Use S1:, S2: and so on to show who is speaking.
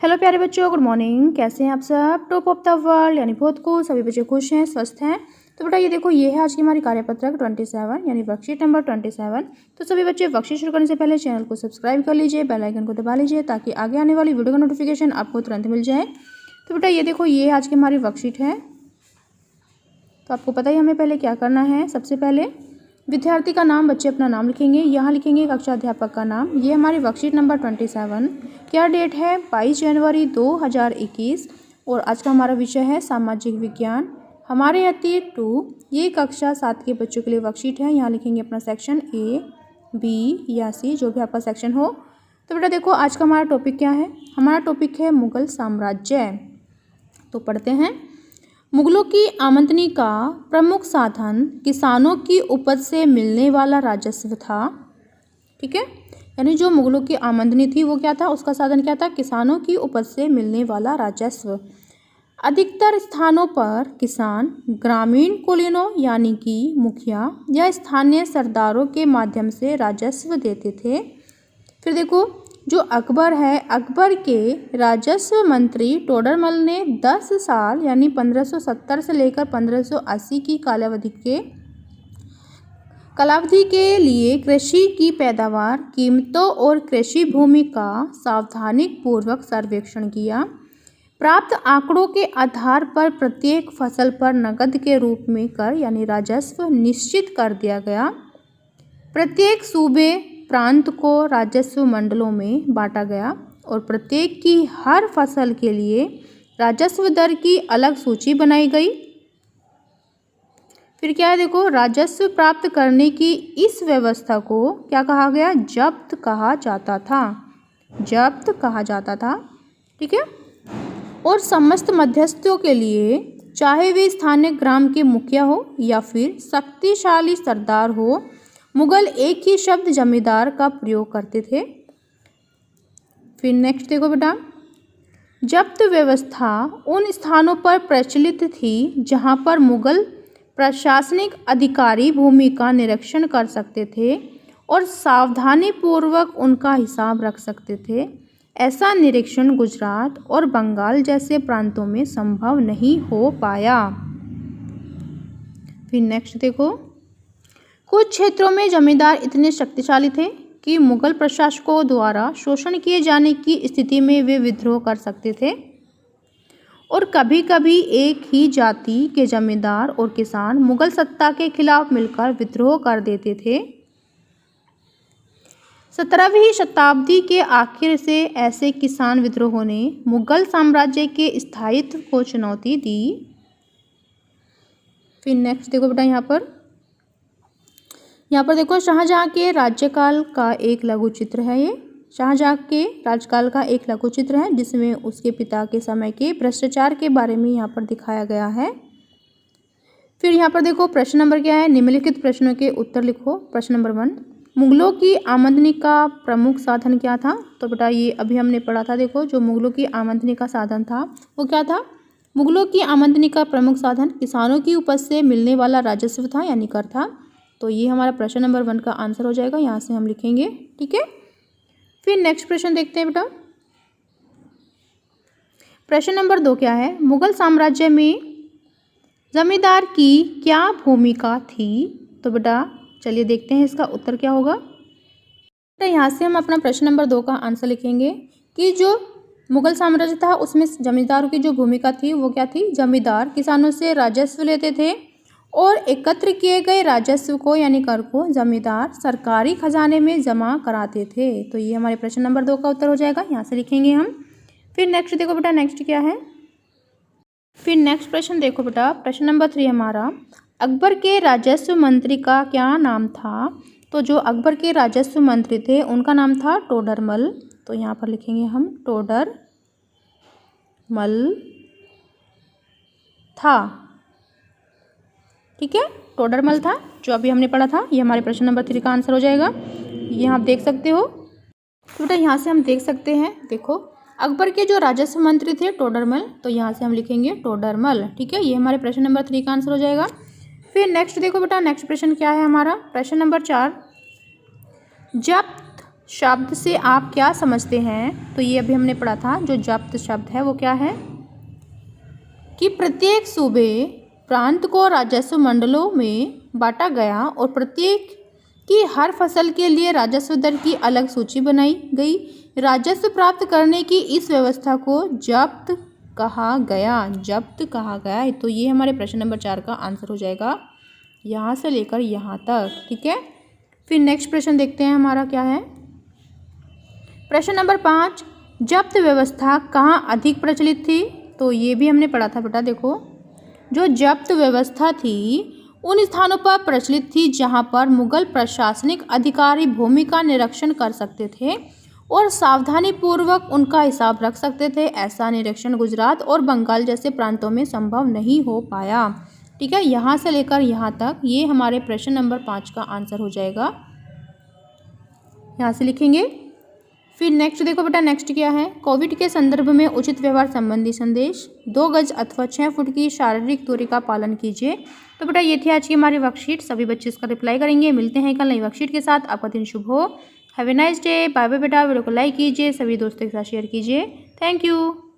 S1: Hello प्यारे बच्चों, good morning. कैसे हैं आप सब? टॉप ऑफ द वर्ल्ड यानी बहुत खुश, सभी बच्चे खुश हैं, स्वस्थ हैं। तो बेटा ये देखो, ये है आज की हमारी कार्यपत्रक 27 यानी वर्कशीट नंबर 27। तो सभी बच्चे वर्कशीट शुरू करने से पहले चैनल को सब्सक्राइब कर लीजिए, बेल आइकन को दबा लीजिए ताकि आगे आने वाली वीडियो का नोटिफिकेशन आपको तुरंत मिल जाए। तो बेटा ये देखो, ये आज की हमारी वर्कशीट है। तो आपको पता ही हमें पहले क्या करना है। सबसे पहले विद्यार्थी का नाम, बच्चे अपना नाम लिखेंगे, यहाँ लिखेंगे कक्षा अध्यापक का नाम। ये हमारी वर्कशीट नंबर 27। क्या डेट है? 22 जनवरी 2021 और आज का हमारा विषय है सामाजिक विज्ञान। हमारे अति 2, ये कक्षा 7 के बच्चों के लिए वर्कशीट है। यहाँ लिखेंगे अपना सेक्शन A, B या C, जो भी आपका सेक्शन हो। तो बेटा देखो, आज का हमारा टॉपिक क्या है? हमारा टॉपिक है मुगल साम्राज्य। तो पढ़ते हैं। मुगलों की आमदनी का प्रमुख साधन किसानों की उपज से मिलने वाला राजस्व था। ठीक है, यानी जो मुगलों की आमदनी थी वो क्या था? उसका साधन क्या था? किसानों की उपज से मिलने वाला राजस्व। अधिकतर स्थानों पर किसान ग्रामीण कुलीनों यानी कि मुखिया या स्थानीय सरदारों के माध्यम से राजस्व देते थे। फिर देखो, जो अकबर है, अकबर के राजस्व मंत्री टोडरमल ने 10 साल यानी 1570 से लेकर 1580 की कालावधि के लिए कृषि की पैदावार, कीमतों और कृषि भूमि का सावधानीपूर्वक सर्वेक्षण किया। प्राप्त आंकड़ों के आधार पर प्रत्येक फसल पर नकद के रूप में कर यानी राजस्व निश्चित कर दिया गया। प्रत्येक सूबे प्रांत को राजस्व मंडलों में बांटा गया और प्रत्येक की हर फसल के लिए राजस्व दर की अलग सूची बनाई गई। फिर क्या है? देखो, राजस्व प्राप्त करने की इस व्यवस्था को क्या कहा गया? जब्त कहा जाता था। जब्त कहा जाता था। ठीक है, और समस्त मध्यस्थों के लिए, चाहे वे स्थानीय ग्राम के मुखिया हो या फिर शक्तिशाली सरदार हो, मुगल एक ही शब्द जमींदार का प्रयोग करते थे। फिर नेक्स्ट देखो बेटा, जब्त व्यवस्था उन स्थानों पर प्रचलित थी जहां पर मुगल प्रशासनिक अधिकारी भूमि का निरीक्षण कर सकते थे और सावधानीपूर्वक उनका हिसाब रख सकते थे। ऐसा निरीक्षण गुजरात और बंगाल जैसे प्रांतों में संभव नहीं हो पाया। फिर नेक्स्ट देखो, कुछ क्षेत्रों में जमींदार इतने शक्तिशाली थे कि मुगल प्रशासकों द्वारा शोषण किए जाने की स्थिति में वे विद्रोह कर सकते थे और कभी कभी एक ही जाति के जमींदार और किसान मुगल सत्ता के खिलाफ मिलकर विद्रोह कर देते थे। 17वीं शताब्दी के आखिर से ऐसे किसान विद्रोहों ने मुगल साम्राज्य के स्थायित्व को चुनौती दी। फिर नेक्स्ट देखो बेटा, यहाँ पर देखो, शाहजहाँ के राज्यकाल का एक लघु चित्र है। ये शाहजहाँ के राज्यकाल का एक लघु चित्र है जिसमें उसके पिता के समय के भ्रष्टाचार के बारे में यहाँ पर दिखाया गया है। फिर यहाँ पर देखो, प्रश्न नंबर क्या है? निम्नलिखित प्रश्नों के उत्तर लिखो। प्रश्न नंबर 1, मुगलों की आमदनी का प्रमुख साधन क्या था? तो बेटा ये अभी हमने पढ़ा था। देखो, जो मुगलों की आमदनी का साधन था वो क्या था? मुगलों की आमदनी का प्रमुख साधन किसानों की उपज से मिलने वाला राजस्व था यानी कर था। तो ये हमारा प्रश्न नंबर 1 का आंसर हो जाएगा, यहाँ से हम लिखेंगे। ठीक है, फिर नेक्स्ट प्रश्न देखते हैं बेटा। प्रश्न नंबर 2 क्या है? मुगल साम्राज्य में जमींदार की क्या भूमिका थी? तो बेटा चलिए देखते हैं इसका उत्तर क्या होगा। बेटा यहाँ से हम अपना प्रश्न नंबर 2 का आंसर लिखेंगे कि जो मुगल साम्राज्य था उसमें जमींदारों की जो भूमिका थी वो क्या थी? जमींदार किसानों से राजस्व लेते थे और एकत्र किए गए राजस्व को यानी कर को जमींदार सरकारी खजाने में जमा कराते थे। तो ये हमारे प्रश्न नंबर 2 का उत्तर हो जाएगा, यहाँ से लिखेंगे हम। फिर नेक्स्ट देखो बेटा, नेक्स्ट क्या है? फिर नेक्स्ट प्रश्न देखो बेटा, प्रश्न नंबर 3 हमारा, अकबर के राजस्व मंत्री का क्या नाम था? तो जो अकबर के राजस्व मंत्री थे उनका नाम था टोडरमल। तो यहाँ पर लिखेंगे हम टोडरमल था। ठीक है, टोडरमल था, जो अभी हमने पढ़ा था। ये हमारे प्रश्न नंबर 3 का आंसर हो जाएगा। ये आप देख सकते हो। तो बेटा यहाँ से हम देख सकते हैं, देखो अकबर के जो राजस्व मंत्री थे टोडरमल, तो यहाँ से हम लिखेंगे टोडरमल। ठीक है, ये हमारे प्रश्न नंबर 3 का आंसर हो जाएगा। फिर नेक्स्ट देखो बेटा, नेक्स्ट प्रश्न क्या है हमारा? प्रश्न नंबर 4, जब्त शब्द से आप क्या समझते हैं? तो ये अभी हमने पढ़ा था। जो जब्त शब्द है वो क्या है कि प्रत्येक सूबे प्रांत को राजस्व मंडलों में बांटा गया और प्रत्येक की हर फसल के लिए राजस्व दर की अलग सूची बनाई गई। राजस्व प्राप्त करने की इस व्यवस्था को जब्त कहा गया। जब्त कहा गया। तो ये हमारे प्रश्न नंबर 4 का आंसर हो जाएगा, यहाँ से लेकर यहाँ तक। ठीक है, फिर नेक्स्ट प्रश्न देखते हैं हमारा क्या है। प्रश्न नंबर 5, जब्त व्यवस्था कहाँ अधिक प्रचलित थी? तो ये भी हमने पढ़ा था बेटा। देखो, जो जब्त व्यवस्था थी उन स्थानों पर प्रचलित थी जहाँ पर मुगल प्रशासनिक अधिकारी भूमि का निरीक्षण कर सकते थे और सावधानी पूर्वक उनका हिसाब रख सकते थे। ऐसा निरीक्षण गुजरात और बंगाल जैसे प्रांतों में संभव नहीं हो पाया। ठीक है, यहाँ से लेकर यहाँ तक ये हमारे प्रश्न नंबर 5 का आंसर हो जाएगा, यहाँ से लिखेंगे। फिर नेक्स्ट देखो बेटा, नेक्स्ट क्या है। कोविड के संदर्भ में उचित व्यवहार संबंधी संदेश। 2 गज अथवा 6 फुट की शारीरिक दूरी का पालन कीजिए। तो बेटा ये थी आज की हमारी वर्कशीट। सभी बच्चे इसका रिप्लाई करेंगे। मिलते हैं कल नई वर्कशीट के साथ। आपका दिन शुभ हो। Have a nice day. Bye bye बेटा। वीडियो को लाइक कीजिए, सभी दोस्तों के साथ शेयर कीजिए। Thank you.